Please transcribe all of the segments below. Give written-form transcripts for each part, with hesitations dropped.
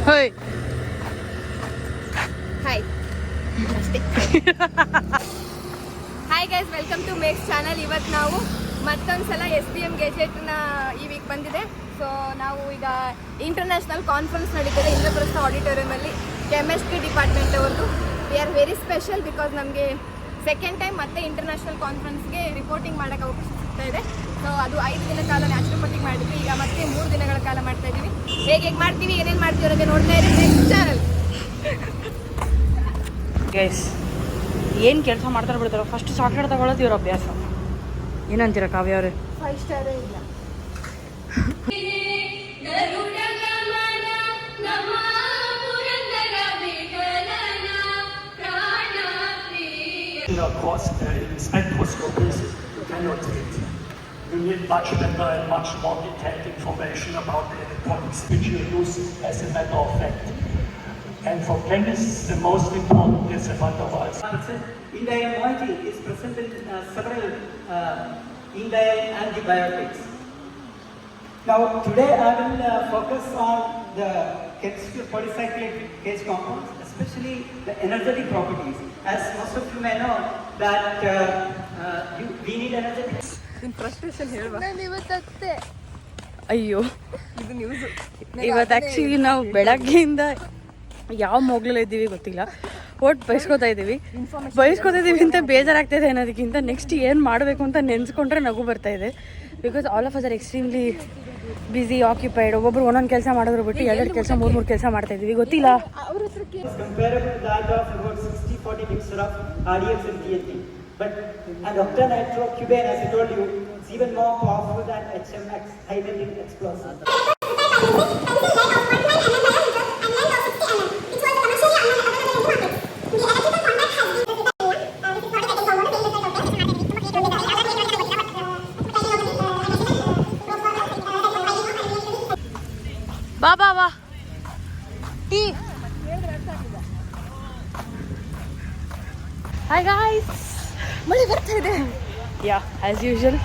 Hi hi guys, welcome to makes channel. ಇವತ್ತು ನಾವು ಮತ್ತೊಂದ್ಸಲ SBM ಗೆಜೆಟ್ನ ಈ ವೀಕ್ ಬಂದಿದೆ. ಸೊ ನಾವು ಈಗ ಇಂಟರ್ನ್ಯಾಷನಲ್ ಕಾನ್ಫರೆನ್ಸ್ ನಡೀತಿದೆ ಇಂದ್ರಪ್ರಸ್ಥ ಆಡಿಟೋರಿಯಮಲ್ಲಿ ಕೆಮಿಸ್ಟ್ರಿ ಡಿಪಾರ್ಟ್ಮೆಂಟ್ ಅವ್ರದ್ದು. We are very special because ನಮಗೆ ಸೆಕೆಂಡ್ ಟೈಮ್ ಮತ್ತೆ ಇಂಟರ್ನ್ಯಾಷನಲ್ ಕಾನ್ಫರೆನ್ಸ್ಗೆ ರಿಪೋರ್ಟಿಂಗ್ ಮಾಡೋಕ್ಕೆ ಅವಕಾಶ ಸಿಗ್ತಾ ಇದೆ. ಸೊ ಅದು 5 ದಿನ ಕಾಲ ನ್ಯಾಚುರೋಪತಿಗೆ ಮಾಡಿದ್ವಿ, ಈಗ ಮತ್ತೆ 3 ದಿನಗಳ ಕಾಲ ಮಾಡ್ತಾ ಇದ್ದೀವಿ. ಹೇಗೆ ಮಾಡ್ತೀವಿ, ಏನೇನು ಮಾಡ್ತೀವಿ ಅನ್ನೋದೇ ನೋಡ್ತಾ ಇರಿ ನೆಕ್ಸ್ಟ್ ಚಾನಲ್. ಗೈಸ್ ಏನು ಕೆಲಸ ಮಾಡ್ತಾರೆ ಬಿಡ್ತಾರೆ, ಫಸ್ಟ್ ಚಾಕ್ಲೇಟ್ ತಗೊಳ್ಳೋದು ಇವ್ರ ಅಭ್ಯಾಸ. ಏನಂತೀರ ಕಾವ್ಯ ಅವರೇ? 5 ಸ್ಟಾರೇ ಇಲ್ಲ. Of course, in spectroscopies you cannot treat. You need much better and much more detailed information about the electronics which you use as a matter of fact. And for chemists, the most important is the van der Waals. Indian moiety is present in several Indian antibiotics. Now, today I will focus on the chemistry of polycyclic case compounds, especially the energetic properties. As most of you may know that we need energetics. In frustration ಹೇಳ್ವಾ? ನಾನು ಇವತ್ತತ್ತೆ ಅಯ್ಯೋ, ಇದು news. ಇವತ್ತು actually ನಾವು ಬೆಳಗ್ಗೆಯಿಂದ ಯಾವ ಮೊಗ್ಲಲ್ಲಿ ಇದ್ದೀವಿ ಗೊತ್ತಿಲ್ಲ, ಒಟ್ಟು ಬಯಸ್ಕೊತಾ ಇದ್ದೀವಿ ಅಂತ ಬೇಜಾರಾಗ್ತಾಯಿದೆ ಅನ್ನೋದಕ್ಕಿಂತ ನೆಕ್ಸ್ಟ್ ಏನು ಮಾಡಬೇಕು ಅಂತ ನೆನೆಸ್ಕೊಂಡ್ರೆ ನಗು ಬರ್ತಾ ಇದೆ. Because all of us are extremely busy, occupied. ಒಬ್ಬೊಬ್ರು ಒಂದೊಂದು ಕೆಲಸ ಮಾಡೋದ್ರ ಬಿಟ್ಟು 2 ಕೆಲಸ 3 ಕೆಲಸ ಮಾಡ್ತಾ ಇದ್ದೀವಿ, ಗೊತ್ತಿಲ್ಲ. Comparable to that of about 60-40 mixture of RDX and TNT. But an octanitrocubane, as I told you, is even more powerful than HMX, high melting explosive. ಬಾ ಟೀ. ಹಾಯ್ ಗಾಯ್ಸ್, ಮಳೆ ಬರ್ತಾ ಇದೆ. ಯಾ, ಆ್ಯಸ್ ಯೂಶುವಲ್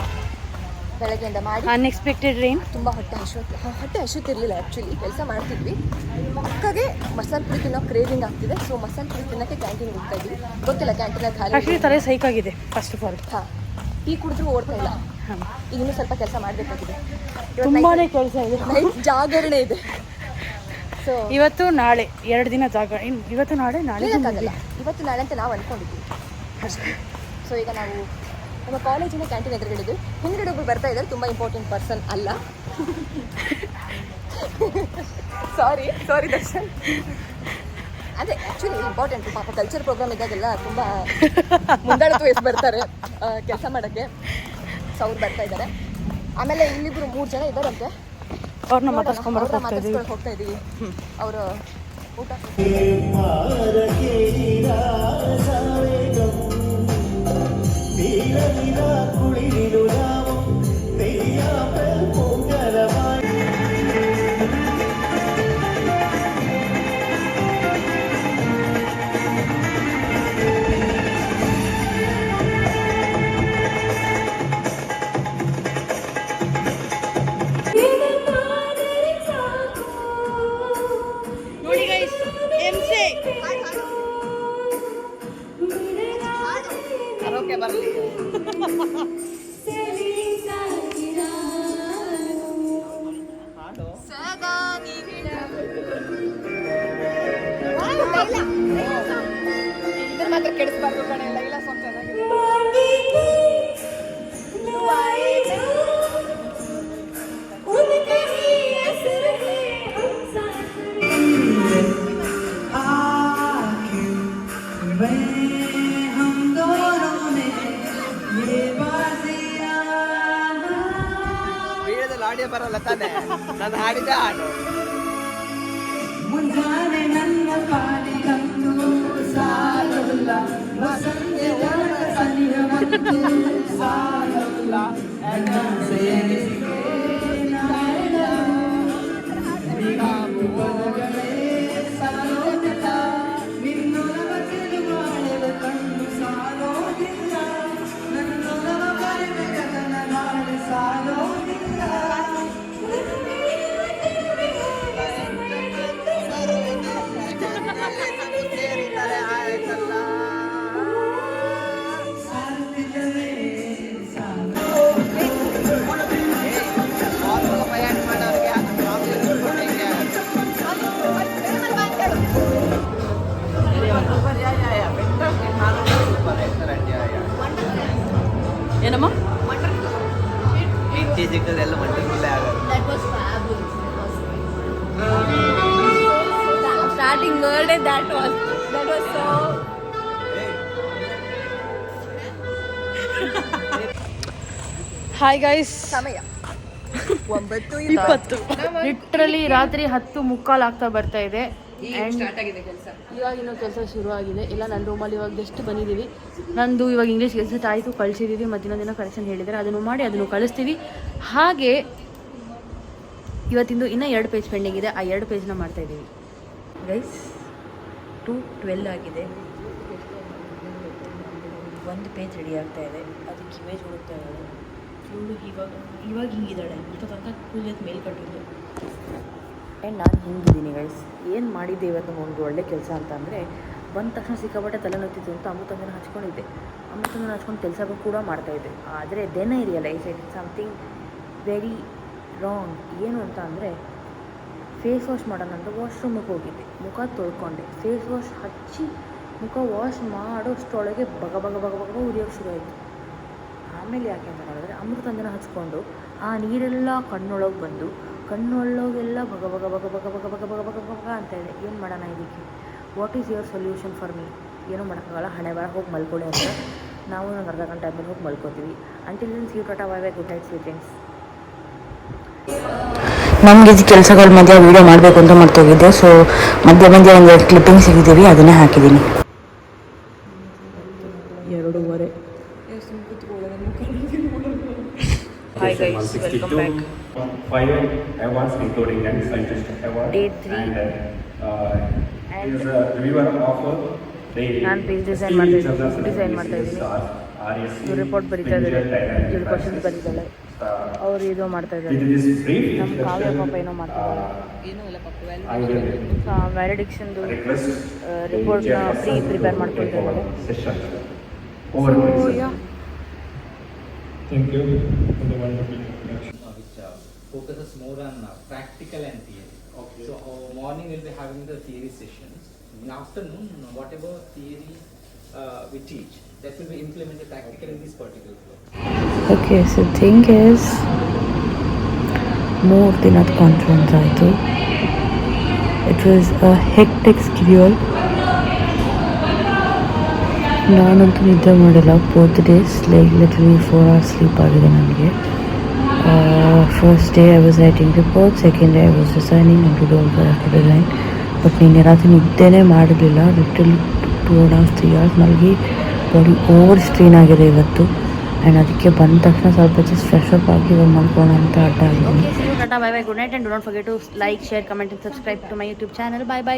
ಬೆಳಗ್ಗೆಯಿಂದ ಮಾಡಿ unexpected rain. ತುಂಬ ಹೊಟ್ಟೆ ಹಸಿತಿರ್ಲಿಲ್ಲ. Actually ಕೆಲಸ ಮಾಡ್ತಿದ್ವಿ, ಅಕ್ಕಗೆ ಮಸಾಲೆ ಪುರಿ ತಿನ್ನೋ ಕ್ರೇವಿಂಗ್ ಆಗ್ತಿದೆ. ಸೊ ಮಸಾಲೆ ಪುರಿ ತಿನ್ನೋಕ್ಕೆ ಕ್ಯಾಂಟೀನ್ಗೆ ಹೋಗ್ತಾ ಇದ್ವಿ. ಗೊತ್ತಿಲ್ಲ ಕ್ಯಾಂಟೀನಲ್ಲಿ ಖಾಲಿ. ಆ್ಯಕ್ಚುಲಿ ತಲೆ ಸೈಕಾಗಿದೆ ಫಸ್ಟ್ ಆಫ್ ಆಲ್. ಹಾಂ, ಟೀ ಕುಡಿದ್ರೂ ಓಡ್ತಾ ಇಲ್ಲ. ಈಗ ಇನ್ನೂ ಸ್ವಲ್ಪ ಕೆಲಸ ಮಾಡಬೇಕಾಗಿದೆ. ತುಂಬಾ ಕೆಲಸ ಇದೆ. ನೈಟ್ ಜಾಗರಣೆ ಇದೆ. ಸೊ ಇವತ್ತು ನಾಳೆ 2 ದಿನ ಇವತ್ತು ನಾಳೆ ಹೇಳೋಕ್ಕಾಗಲ್ಲ. ಇವತ್ತು ನಾಳೆ ಅಂತ ನಾವು ಅಂದ್ಕೊಂಡಿದ್ವಿ ಅಷ್ಟೇ. ಸೊ ಈಗ ನಾವು ನಮ್ಮ ಕಾಲೇಜಿನ ಕ್ಯಾಂಟೀನ್ ಎದುರುಗಡೆ ಹಿಂದ್ಗಡೆ ಒಬ್ಬರು ಬರ್ತಾ ಇದ್ದಾರೆ. ತುಂಬ ಇಂಪಾರ್ಟೆಂಟ್ ಪರ್ಸನ್ ಅಲ್ಲ, ಸಾರಿ ದರ್ಶನ್. ಅದೇ ಆ್ಯಕ್ಚುಲಿ ಇಂಪಾರ್ಟೆಂಟು. ಪಾಪ ಕಲ್ಚರ್ ಪ್ರೋಗ್ರಾಮ್ ಇದ್ದಾಗೆಲ್ಲ ತುಂಬ ಮುಂದಾಳತ್ವ ಎಷ್ಟು ಬರ್ತಾರೆ ಕೆಲಸ ಮಾಡೋಕ್ಕೆ. ಸೊ ಅವ್ರು ಬರ್ತಾ ಇದ್ದಾರೆ. ಆಮೇಲೆ ಇಲ್ಲಿಬ್ರು 3 ಜನ ಇದ್ದಾರಂತೆ, ಅವ್ರನ್ನ ಮಾತಾಡ್ಸ್ಕೊಂಡು ಹೋಗ್ತಾ ಇದ್ದೀವಿ. ಅವರು ಊಟ ನೋಡಿ ಗೈಸ್, MC ಆರೋಗ್ಯ ಬರಲಿ. ಇದ್ರ ಮಾತ್ರ ಕೆಡಿಸ್ಬಾರ್ದು ಕಣೆ. ಇಲ್ಲ ಸ್ವಲ್ಪ ಚೆನ್ನಾಗಿದೆ. ಆಡಿಯೋ ಬರಲ್ಲ ತಾನೆ, ನಾನು ಹಾಡಿದ ಹಾಡು. ಮುಂಜಾನೆ ನನ್ನ ಪಾಲಿಗಂತೂ ಸಾಲಲ್ಲ, ವಸಂತೆ ಒಳ ಸನಿಹವಂತೂ ಸಾಲಲ್ಲ, ಸೇರಿಸಿಕೆ ನಾಡ ನಿಗಾಮು ಒಳಗಡೆ ಸಾಲೋದಿಲ್ಲ, ನಿನ್ನೊಲವ ತಿರುಗಾಳೆದ ಕಣ್ಣು ಸಾಲೋದಿಲ್ಲ, ನನ್ನೊಲವ ಬರೆದ ಗಗನ ನಾಳೆ ಸಾಲೋದಿಲ್ಲ. That was fabulous. Starting word that was so. Hi guys, ಸಮಯ 20 ಲಿಟ್ರಲಿ ರಾತ್ರಿ 10:15 ಆಗ್ತಾ ಬರ್ತಾ ಇದೆ. ಸ್ಟಾರ್ಟ್ ಆಗಿದೆ ಕೆಲಸ. ಇವಾಗ ಇನ್ನೂ ಕೆಲಸ ಶುರು ಆಗಿದೆ. ಇಲ್ಲ, ನನ್ನ ರೂಮಲ್ಲಿ ಇವಾಗ ಜಸ್ಟ್ ಬಂದಿದ್ದೀವಿ. ನಂದು ಇವಾಗ ಇಂಗ್ಲೀಷ್ ಕೆಲಸ ಆಯಿತು, ಕಳಿಸಿದ್ದೀವಿ. ಮತ್ತು ಇನ್ನೊಂದಿನ ಕರೆಕ್ಷನ್ ಹೇಳಿದ್ದಾರೆ, ಅದನ್ನು ಮಾಡಿ ಅದನ್ನು ಕಳಿಸ್ತೀವಿ. ಹಾಗೆ ಇವತ್ತಿಂದು ಇನ್ನೂ 2 ಪೇಜ್ ಪೆಂಡಿಂಗ್ ಇದೆ. ಆ 2 ಪೇಜ್ನ ಮಾಡ್ತಾಯಿದ್ದೀವಿ ಗೈಸ್. 2:12 ಆಗಿದೆ. 1 ಪೇಜ್ ರೆಡಿ ಆಗ್ತಾ ಇದೆ. ಅದಕ್ಕೆ ಇಮೇಜ್ ಹುಡುಕ್ತಾ ಇದ್ದಾಳೆ ಇವಳು. ಇವಾಗ ಹಿಂಗಿದ್ದಾಳೆ, ಇಷ್ಟು ತನಕ ಕೂದಲು ಮೇಲೆ ಕಟ್ಟಿದ್ದು. ಆ್ಯಂಡ್ ನಾನು ಹಿಂಗಿದ್ದೀನಿ ಗೈಸ್. ಏನು ಮಾಡಿದ್ದೆ ಇವತ್ತು ಒಂದು ಒಳ್ಳೆ ಕೆಲಸ ಅಂತ ಅಂದರೆ, ಬಂದ ತಕ್ಷಣ ಸಿಕ್ಕಾಪಟ್ಟೆ ತಲೆನೋತಿತ್ತು ಅಂತ ಅಮೃತಂಜನ ಹಚ್ಕೊಂಡಿದ್ದೆ. ಅಮೃತಂಜನ ಹಚ್ಕೊಂಡು ಕೆಲಸ ಕೂಡ ಮಾಡ್ತಾಯಿದ್ದೆ. ಆದರೆ then I realise it something very wrong. ಏನು ಅಂತ ಅಂದರೆ, ಫೇಸ್ ವಾಶ್ ಮಾಡೋಣ ಅಂತ ವಾಶ್ರೂಮಿಗೆ ಹೋಗಿದ್ದೆ. ಮುಖ ತೊಳ್ಕೊಂಡೆ, ಫೇಸ್ ವಾಶ್ ಹಚ್ಚಿ ಮುಖ ವಾಶ್ ಮಾಡೋಷ್ಟರೊಳಗೆ ಬಗ ಬಗ ಬಗ ಬಗ ಉರಿಯೋಕ್ಕೆ ಶುರು ಆಯಿತು. ಆಮೇಲೆ ಯಾಕೆ ಅಂತ ಹೇಳಿದ್ರೆ, ಅಮೃತಂಜನ ಹಚ್ಕೊಂಡು ಆ ನೀರೆಲ್ಲ ಕಣ್ಣೊಳಗೆ ಬಂದು ಕಣ್ಣೊಳಗೆಲ್ಲ ಬಗ ಬಗ ಬಗ ಬಗ ಬಗ ಬಗ ಬಗ ಬಗ ಬಗ ಅಂತ ಇದೆ. ಏನು ಮಾಡೋಣ ಇದಕ್ಕೆ? What is your solution for me? ಏನೂ ಮಾಡೋಕ್ಕಾಗಲ್ಲ, ಹಣೆ ಬರ ಹೋಗಿ ಮಲ್ಕೊಳ್ಳಿ ಅಂತ ನಾವು ಒಂದು ಅರ್ಧ ಗಂಟೆ ಆದಮೇಲೆ ಹೋಗಿ ಮಲ್ಕೋತೀವಿ. Until then, see you, ta-ta, bye bye, good night, sweet dreams. ನಮಗೆ ಇದು ಕೆಲಸಗಳ ಮಧ್ಯೆ ವೀಡಿಯೋ ಮಾಡಬೇಕು ಅಂತ ಮಾಡ್ತೋಗಿದ್ದೆ. ಸೊ ಮಧ್ಯೆ ಒಂದು ಕ್ಲಿಪ್ಪಿಂಗ್ ಸಿಗಿದ್ದೀವಿ, ಅದನ್ನೇ ಹಾಕಿದ್ದೀನಿ. 2:15. Hi guys, welcome back. 5 awards including Young Scientist Award. Day 3. And is a reviewer of daily. ನಾನು ಪೇಜ್ ಡಿಸೈನ್ ಮಾಡ್ತಾ ಇದ್ದೀನಿ. ಇವ್ರು ರಿಪೋರ್ಟ್ ಬರೀತಾ ಇದ್ದಾರೆ, ಇವ್ರು ಕ್ವಶನ್ಸ್ ಬರೀತಾಳೆ, ಅವ್ರು ಇದು ಮಾಡ್ತಾ ಇದ್ದಾರೆ. ನಮ್ಮ ಕಾವ್ಯ ಪಾಪ ಏನೋ ಮಾಡ್ತಾ ಇದ್ದಾರೆ. ವ್ಯಾಲಿಡಿಕ್ಷನ್ದು ರಿಪೋರ್ಟ್ನ ಪ್ರಿಪೇರ್ ಮಾಡ್ಕೊಳ್ತಾ ಇದ್ದಾರೆ. Thank you for the wonderful introduction. Which focuses more on practical and theory. Okay. So morning we'll be having the theory sessions. In the afternoon, whatever theory we teach, that will be implemented practically in this particular flow. Okay, so thing is, 3 ದಿನದ conference ಆಯಿತು. It was a hectic schedule. ನಾನಂತೂ ನಿದ್ದೆ ಮಾಡಿಲ್ಲ both days. Like literally 4 hours sleep ಆಗಿದೆ ನನಗೆ. First day I was writing report, second day I was designing and to do design. But ನಿನ್ನೆ ರಾತ್ರಿ ನಿದ್ದೆನೇ ಮಾಡಲಿಲ್ಲ. ಲಿಟರಲಿ 2.5 3 hours ಮಲಗಿ ಬಾಡಿ ಓವರ್ ಸ್ಟ್ರೈನ್ ಆಗಿದೆ ಇವತ್ತು. ಆ್ಯಂಡ್ ಅದಕ್ಕೆ ಬಂದ ತಕ್ಷಣ ಸ್ವಲ್ಪ ಜಸ್ಟ್ ಫ್ರೆಶ್ ಅಪ್ ಆಗಿ ಇವಾಗ ಮಾಡ್ಕೊಳ್ಳೋಣ ಅಂತ ಅಡ್ಡ ಆಗಿದ್ದೀನಿ. Tata, bye bye, good night, and don't forget to like, share, comment and subscribe to my YouTube channel. Bye by.